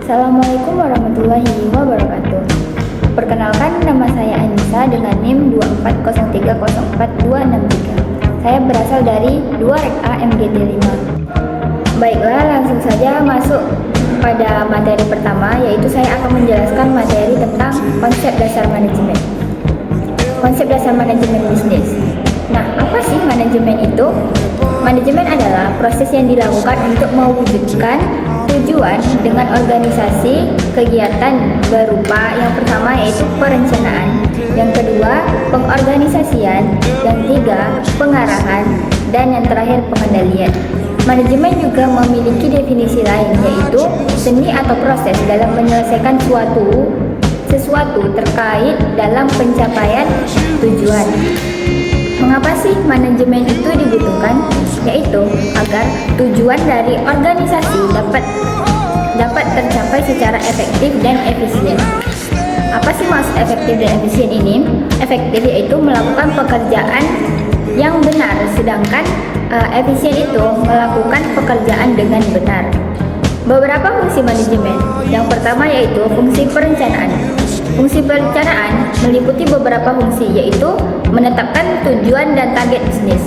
Assalamualaikum warahmatullahi wabarakatuh. Perkenalkan, nama saya Anissa dengan NIM 2403044263. Saya berasal dari 2 Rek A MGT 5. Baiklah, langsung saja masuk pada materi pertama, yaitu saya akan menjelaskan materi tentang konsep dasar manajemen. Konsep dasar manajemen bisnis. Nah, apa sih manajemen itu? Manajemen adalah proses yang dilakukan untuk mewujudkan tujuan dengan organisasi kegiatan berupa yang pertama yaitu perencanaan, yang kedua pengorganisasian, yang ketiga pengarahan, dan yang terakhir pengendalian. Manajemen juga memiliki definisi lain, yaitu seni atau proses dalam menyelesaikan sesuatu terkait dalam pencapaian tujuan. Mengapa sih manajemen itu dibutuhkan? Yaitu agar tujuan dari organisasi dapat tercapai secara efektif dan efisien. Apa sih maksud efektif dan efisien ini? Efektif yaitu melakukan pekerjaan yang benar, sedangkan efisien itu melakukan pekerjaan dengan benar. Beberapa fungsi manajemen. Yang pertama yaitu fungsi perencanaan. Fungsi perencanaan meliputi beberapa fungsi, yaitu menetapkan tujuan dan target bisnis,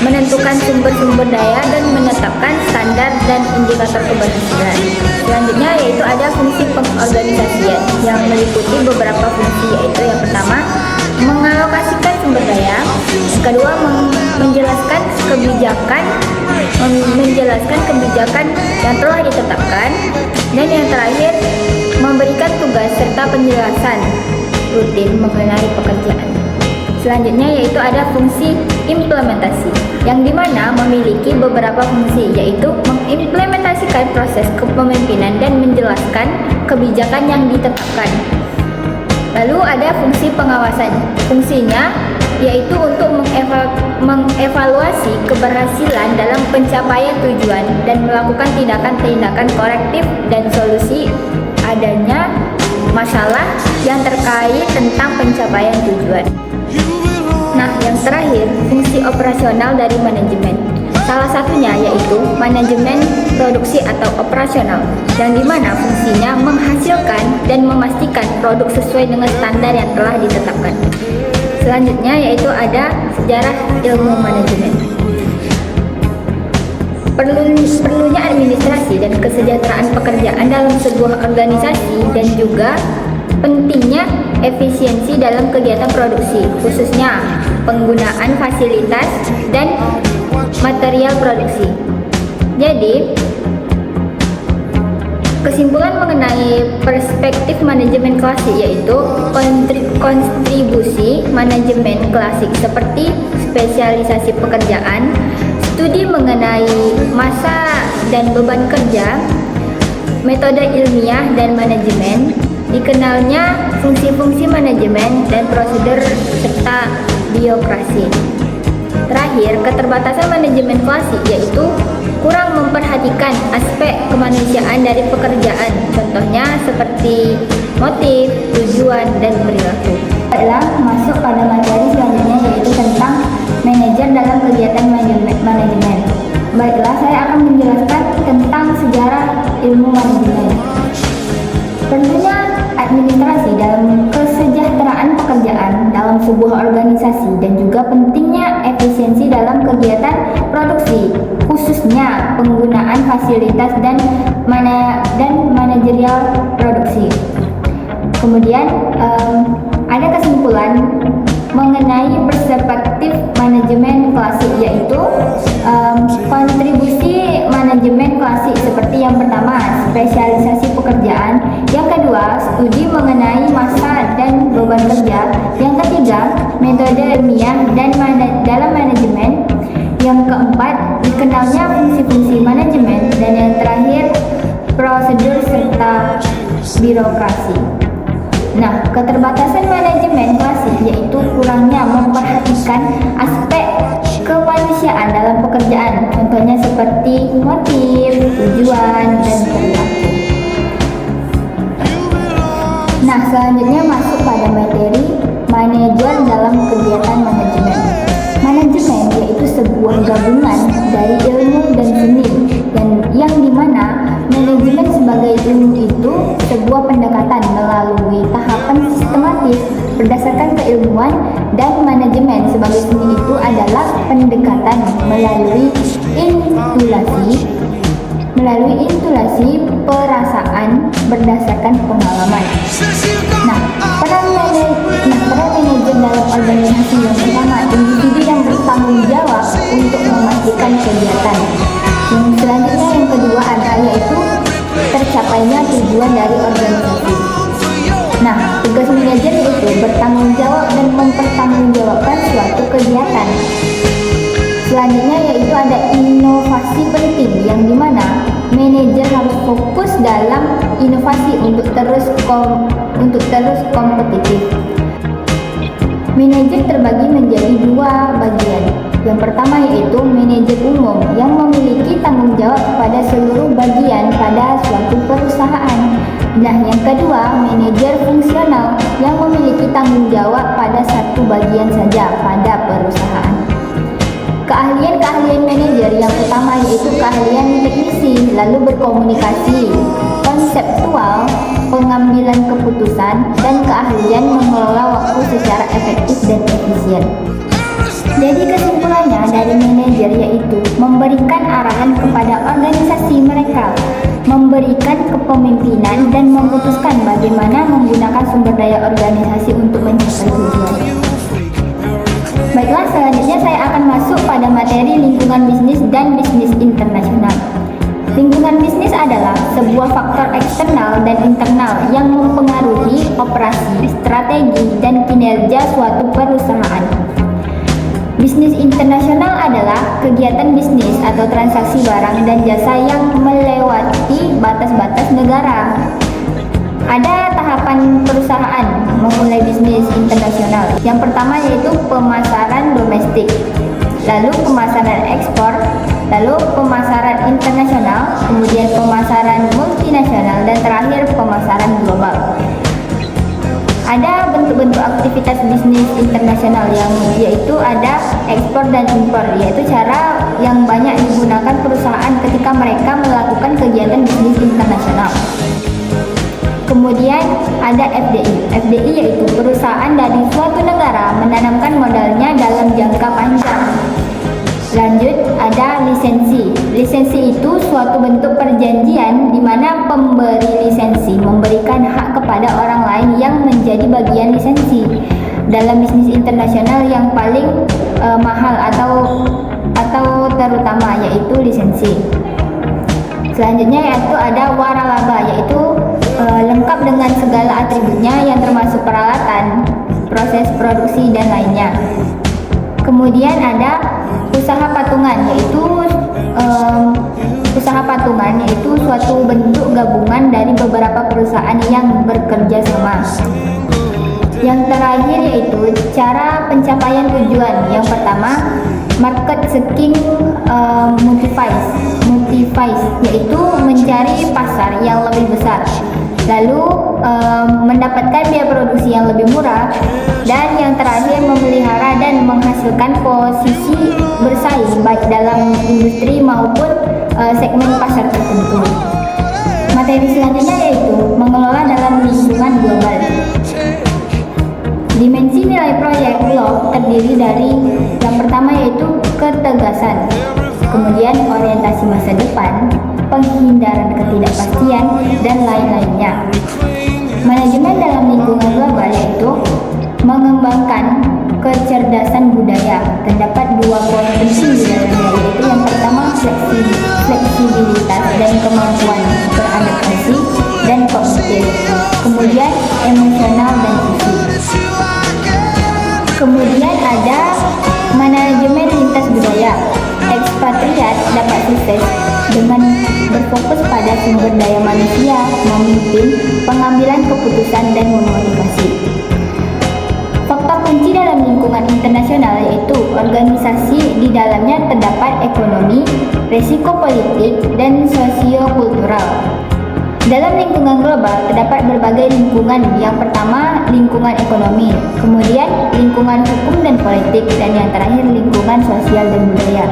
menentukan sumber-sumber daya, dan menetapkan standar dan indikator keberhasilan. Selanjutnya yaitu ada fungsi pengorganisasian yang meliputi beberapa fungsi, yaitu yang pertama mengalokasikan sumber daya, yang kedua menjelaskan kebijakan yang telah ditetapkan, dan yang terakhir memberikan tugas serta penjelasan rutin mengenai pekerjaan. Selanjutnya yaitu ada fungsi implementasi, yang dimana memiliki beberapa fungsi, yaitu mengimplementasikan proses kepemimpinan dan menjelaskan kebijakan yang ditetapkan. Lalu ada fungsi pengawasan. Fungsinya yaitu untuk mengevaluasi keberhasilan dalam pencapaian tujuan dan melakukan tindakan-tindakan korektif dan solusi adanya masalah yang terkait tentang pencapaian tujuan. Nah, yang terakhir, fungsi operasional dari manajemen. Salah satunya yaitu manajemen produksi atau operasional, yang dimana fungsinya menghasilkan dan memastikan produk sesuai dengan standar yang telah ditetapkan. Selanjutnya yaitu ada sejarah ilmu manajemen. Perlunya administrasi dan kesejahteraan pekerjaan dalam sebuah organisasi, dan juga pentingnya efisiensi dalam kegiatan produksi, khususnya penggunaan fasilitas dan material produksi. Jadi, kesimpulan mengenai perspektif manajemen klasik yaitu kontribusi manajemen klasik seperti spesialisasi pekerjaan, studi mengenai masa dan beban kerja, metode ilmiah dan manajemen, dikenalnya fungsi-fungsi manajemen dan prosedur serta birokrasi. Terakhir, keterbatasan manajemen klasik yaitu kurang memperhatikan aspek kemanusiaan dari pekerjaan, contohnya seperti motif, tujuan, dan perilaku. Baiklah, masuk pada materi selanjutnya yaitu tentang manajer dalam kegiatan manajemen. Baiklah, saya akan menjelaskan tentang sejarah ilmu manajemen. Tentunya administrasi dalam kesejahteraan pekerjaan dalam sebuah organisasi, dan juga pentingnya efisiensi dalam kegiatan produksi, khususnya penggunaan fasilitas dan manajerial produksi. Kemudian ada kesimpulan mengenai perspektif manajemen klasik, yaitu kontribusi manajemen klasik seperti yang pertama spesialisasi pekerjaan, yang kedua studi mengenai masa dan beban kerja, yang ketiga metode ilmiah dan dalam manajemen, yang keempat dikenalnya fungsi-fungsi manajemen, dan yang terakhir prosedur serta birokrasi. Nah, keterbatasan manajemen klasik yaitu kurangnya memperhatikan aspek kemanusiaan dalam pekerjaan, contohnya seperti motif, tujuan, dan perilaku. Nah, selanjutnya masuk pada materi manajer dalam kegiatan manajemen. Manajemen yaitu sebuah gabungan dari ilmu dan seni, dan yang dimana manajemen sebagai ilmu itu sebuah pendekatan melalui tahapan sistematis berdasarkan keilmuan, dan manajemen sebagai seni itu adalah pendekatan melalui intulasi perasaan berdasarkan pengalaman. Peran manajer dalam organisasi yang pertama, individu yang bertanggung jawab untuk memastikan kegiatan. Yang selanjutnya yang kedua yaitu tercapainya tujuan dari organisasi. Tugas manajer itu bertanggung jawab dan mempertanggungjawabkan suatu kegiatan. Selanjutnya yaitu ada inovasi penting, yang dimana manajer harus fokus dalam inovasi untuk terus kompetitif. Manajer terbagi menjadi dua bagian. Yang pertama yaitu manajer umum yang memiliki tanggung jawab pada seluruh bagian pada suatu perusahaan. Yang kedua, manajer fungsional yang memiliki tanggung jawab pada satu bagian saja pada perusahaan. Keahlian manajer yang utama yaitu keahlian teknisi, lalu berkomunikasi, konseptual, pengambilan keputusan, dan keahlian mengelola waktu secara efektif dan efisien. Jadi kesimpulannya dari manajer yaitu memberikan arahan kepada organisasi mereka, memberikan kepemimpinan, dan memutuskan bagaimana menggunakan sumber daya organisasi untuk mencapai tujuan. Baiklah, selanjutnya saya akan masuk pada materi lingkungan bisnis dan bisnis internasional. Lingkungan bisnis adalah sebuah faktor eksternal dan internal yang mempengaruhi operasi, strategi, dan kinerja suatu perusahaan. Bisnis internasional adalah kegiatan bisnis atau transaksi barang dan jasa yang melewati batas-batas negara. Ada tahapan perusahaan memulai bisnis internasional. Yang pertama yaitu pemasaran domestik, lalu pemasaran ekspor, lalu pemasaran internasional, kemudian pemasaran multinasional, dan terakhir pemasaran global. Ada bentuk-bentuk aktivitas bisnis internasional yaitu ada ekspor dan impor, yaitu cara yang banyak digunakan perusahaan ketika mereka melakukan kegiatan bisnis internasional. Kemudian ada FDI. FDI yaitu perusahaan dari suatu negara menanamkan modalnya dalam jangka panjang. Lanjut, ada lisensi. Lisensi itu suatu bentuk perjanjian di mana pemberi lisensi memberikan hak kepada orang lain yang menjadi bagian lisensi. Dalam bisnis internasional yang paling mahal atau terutama yaitu lisensi. Selanjutnya yaitu ada waralaba, yaitu lengkap dengan segala atributnya yang termasuk peralatan, proses produksi, dan lainnya. Kemudian ada usaha patungan, yaitu suatu bentuk gabungan dari beberapa perusahaan yang bekerja sama. Yang terakhir yaitu cara pencapaian tujuan. Yang pertama, market seeking motivize, yaitu mencari pasar yang lebih besar, lalu mendapatkan biaya produksi yang lebih murah, dan yang terakhir memelihara dan menghasilkan posisi bersaing baik dalam industri maupun segmen pasar tertentu. Materi selanjutnya yaitu mengelola dalam lingkungan global. Dimensi nilai proyek LOG terdiri dari yang pertama yaitu ketegasan, kemudian orientasi masa depan, penghindaran ketidakpastian, dan lain-lainnya. Manajemen dalam lingkungan global yaitu mengembangkan kecerdasan budaya. Terdapat dua poin penting di dalamnya, yaitu yang pertama fleksibilitas dan kemampuan beradaptasi dan kognitif, kemudian emosional dan fisik. Kemudian ada manajemen lintas budaya. Ekspatriat dapat sukses dengan berfokus pada sumber daya manusia, memimpin, pengambilan keputusan, dan memotivasi. Faktor kunci dalam lingkungan internasional yaitu organisasi di dalamnya terdapat ekonomi, risiko politik, dan sosiokultural. Dalam lingkungan global terdapat berbagai lingkungan. Yang pertama, lingkungan ekonomi, kemudian lingkungan hukum dan politik, dan yang terakhir lingkungan sosial dan budaya.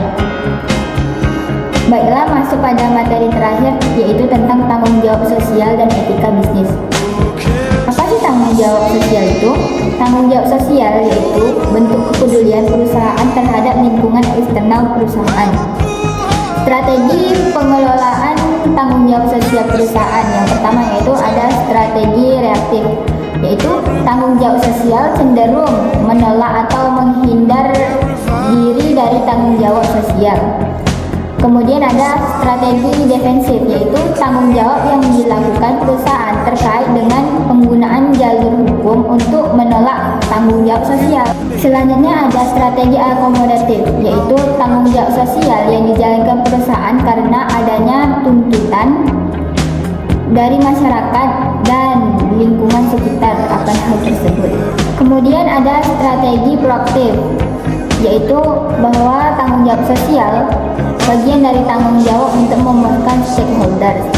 Baiklah, masuk pada materi terakhir, yaitu tentang tanggung jawab sosial dan etika bisnis. Apa sih tanggung jawab sosial itu? Tanggung jawab sosial yaitu bentuk kepedulian perusahaan terhadap lingkungan eksternal perusahaan. Strategi pengelolaan tanggung jawab sosial perusahaan yang pertama yaitu ada strategi reaktif, yaitu tanggung jawab sosial cenderung menolak atau menghindar diri dari tanggung jawab sosial. Kemudian ada strategi defensif, yaitu tanggung jawab yang dilakukan perusahaan terkait dengan penggunaan jalur hukum untuk menolak tanggung jawab sosial. Selanjutnya ada strategi akomodatif, yaitu tanggung jawab sosial yang dijalankan perusahaan karena adanya tuntutan dari masyarakat dan lingkungan sekitar akan hal tersebut. Kemudian ada strategi proaktif, yaitu bahwa tanggung jawab sosial bagian dari tanggung jawab untuk memuaskan stakeholders.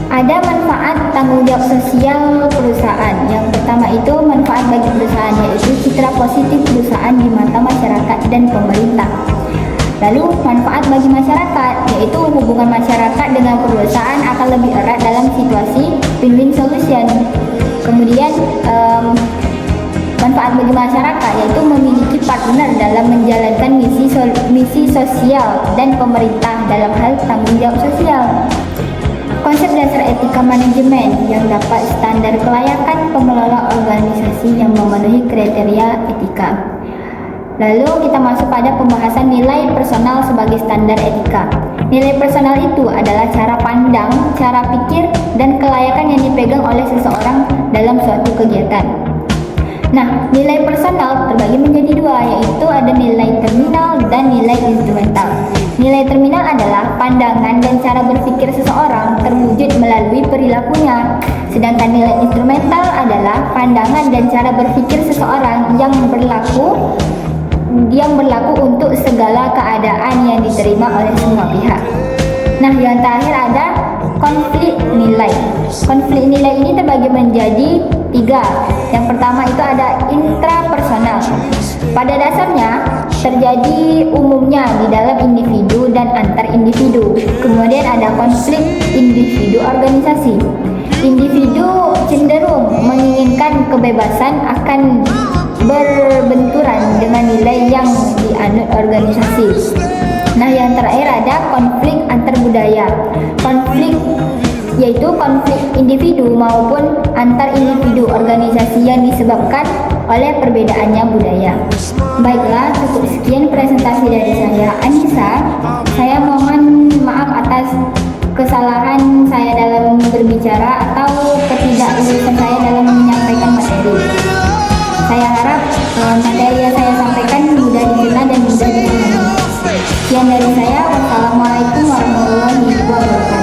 Ada manfaat tanggung jawab sosial perusahaan. Yang pertama itu manfaat bagi perusahaan, yaitu citra positif perusahaan di mata masyarakat dan pemerintah. Lalu manfaat bagi masyarakat, yaitu hubungan masyarakat dengan perusahaan akan lebih erat dalam situasi win-win solution. Kemudian manfaat bagi masyarakat yaitu memiliki partner dalam menjalankan misi sosial dan pemerintah dalam hal tanggung jawab sosial. Konsep dasar etika manajemen yang dapat standar kelayakan pengelola organisasi yang memenuhi kriteria etika. Lalu kita masuk pada pembahasan nilai personal sebagai standar etika. Nilai personal itu adalah cara pandang, cara pikir, dan kelayakan yang dipegang oleh seseorang dalam suatu kegiatan. Nah, nilai personal terbagi menjadi dua, yaitu ada nilai terminal dan nilai instrumental. Nilai terminal adalah pandangan dan cara berpikir seseorang terwujud melalui perilakunya. Sedangkan nilai instrumental adalah pandangan dan cara berpikir seseorang yang berlaku untuk segala keadaan yang diterima oleh semua pihak. Nah, yang terakhir ada konflik nilai. Konflik nilai ini terbagi menjadi 3. Yang pertama itu ada intrapersonal. Pada dasarnya terjadi umumnya di dalam individu dan antar individu. Kemudian ada konflik individu organisasi. Individu cenderung menginginkan kebebasan akan berbenturan dengan nilai yang dianut organisasi. Nah, yang terakhir ada konflik antar budaya. Konflik yaitu konflik individu maupun antar individu organisasi yang disebabkan oleh perbedaannya budaya. Baiklah, cukup sekian presentasi dari saya, Anissa. Saya mohon maaf atas kesalahan saya dalam berbicara atau ketidaklurusan saya dalam menyampaikan materi. Saya harap materi yang saya sampaikan mudah dicerna dan mudah dipahami. Sekian dari saya. Wassalamualaikum warahmatullahi wabarakatuh.